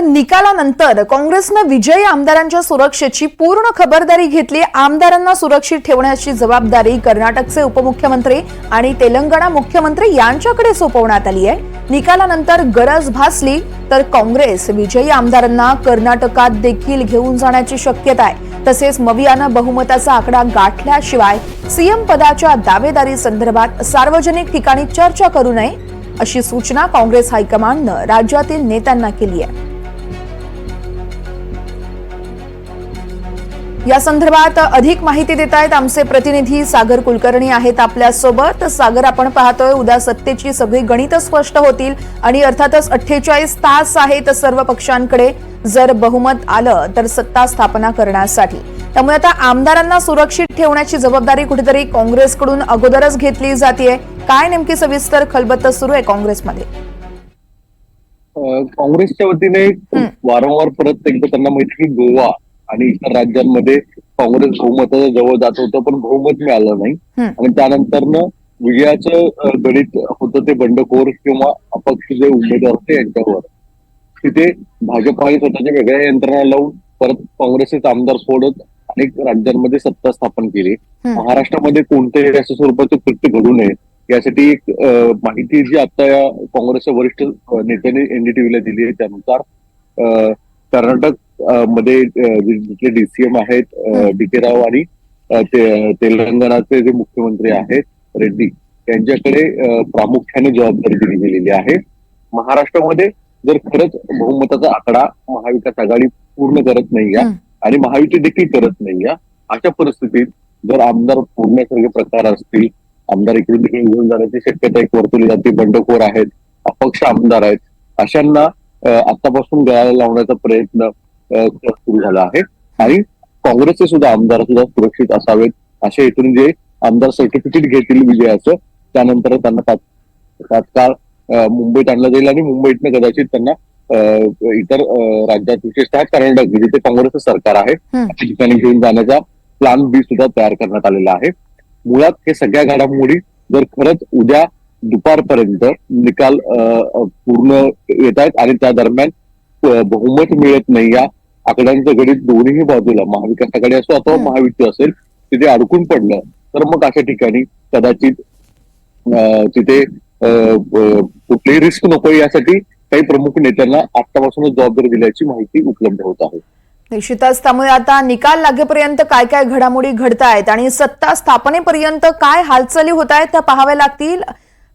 निकालानंतर काँग्रेसने विजयी आमदारांच्या सुरक्षेची पूर्ण खबरदारी घेतली। आमदारांना सुरक्षित ठेवण्याची जबाबदारी कर्नाटकचे उपमुख्यमंत्री आणि तेलंगणा मुख्यमंत्री यांच्याकडे सोपवण्यात आली आहे। निकालानंतर गरज भासली तर काँग्रेस विजयी आमदारांना कर्नाटकात देखील घेऊन जाण्याची शक्यता आहे। तसेच मवियानं बहुमताचा आकडा गाठल्याशिवाय सीएम पदाच्या दावेदारी संदर्भात सार्वजनिक ठिकाणी चर्चा करू नये अशी सूचना काँग्रेस हायकमांडनं राज्यातील नेत्यांना केली आहे। या संदर्भात अधिक माहिती देत आहेत आमचे प्रतिनिधी सागर कुलकर्णी आहेत आपल्या सोबत। सागर, आपण पाहतोय उद्या सत्तेची सगळी गणित स्पष्ट होतील आणि अर्थातच 48 तास आहेत सर्व पक्षांकडे जर बहुमत आलं तर सत्ता स्थापना करण्यासाठी। त्यामुळे आता आमदारांना सुरक्षित ठेवण्याची जबाबदारी कुठेतरी काँग्रेसकडून अगोदरच घेतली जाते। काय नेमकी सविस्तर खलबत्त सुरू आहे काँग्रेसमध्ये? काँग्रेसच्या वतीने वारंवार परत एकदा त्यांना माहिती की गोवा आणि इतर राज्यांमध्ये काँग्रेस बहुमताच्या जवळ जात होतं, पण बहुमत मिळालं नाही आणि त्यानंतरनं विजयाचं गणित होतं ते बंडखोर किंवा अपक्ष जे उमेदवार होते यांच्यावर। तिथे भाजपाने स्वतःच्या वेगळ्या यंत्रणा लावून परत काँग्रेसचे आमदार फोडत अनेक राज्यांमध्ये सत्ता स्थापन केली। महाराष्ट्रामध्ये कोणत्याही अशा स्वरूपाचे कृत्य घडू नये यासाठी एक माहिती जी आता या काँग्रेसच्या वरिष्ठ नेत्यांनी एनडीटीव्हीला दिली आहे त्यानुसार कर्नाटक मध्ये जिथले डीसीएम आहेत डी.के. राव आणि तेलंगणाचे जे मुख्यमंत्री आहेत रेड्डी यांच्याकडे प्रामुख्याने जबाबदारी दिली गेलेली आहे। महाराष्ट्रामध्ये जर खरंच बहुमताचा आकडा महाविकास आघाडी पूर्ण करत नाही आणि महायुती देखील करत नाही अशा परिस्थितीत जर आमदार फोडण्यासारखे प्रकार असतील, आमदार इकडून तिकडे घेऊन जाण्याची शक्यता एक वर्तवली जाते, बंडखोर आहेत, अपक्ष आमदार आहेत, अशांना आतापासून गळाला लावण्याचा प्रयत्न सुरू झाला आहे आणि काँग्रेसचे सुद्धा आमदार सुद्धा सुरक्षित असावेत अशा हेतून जे आमदार सर्टिफिकेट घेतील विजयाचं त्यानंतर त्यांना तात्काळ मुंबईत आणलं जाईल आणि मुंबईतनं कदाचित त्यांना इतर राज्यात विशेषतः कर्नाटक जिथे काँग्रेसचं सरकार आहे अशा ठिकाणी घेऊन जाण्याचा प्लॅन बी सुद्धा तयार करण्यात आलेला आहे। मुळात हे सगळ्या घडामोडी जर खरंच उद्या दुपारपर्यंत निकाल पूर्ण येत आहेत आणि त्या दरम्यान बहुमत मिळत नाही या आकड्यांचं गणित दोन्ही बाजूला महाविकास आघाडी असो अथवा महायुती असेल तिथे अडकून पडलं तर मग अशा ठिकाणी कदाचित तिथे कुठलीही रिस्क नको यासाठी काही प्रमुख नेत्यांना आतापासूनच जबाबदारी दिल्याची माहिती उपलब्ध होत आहे। निश्चितच त्यामुळे आता निकाल लागेपर्यंत काय काय घडामोडी घडतायत आणि सत्ता स्थापनेपर्यंत काय हालचाली होत आहेत त्या पाहाव्या लागतील।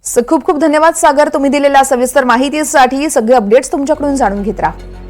खूप खूप धन्यवाद सागर, तुम्ही दिलेल्या सविस्तर माहितीसाठी। सगळे अपडेट्स तुमच्याकडून जाणून घेत राहा।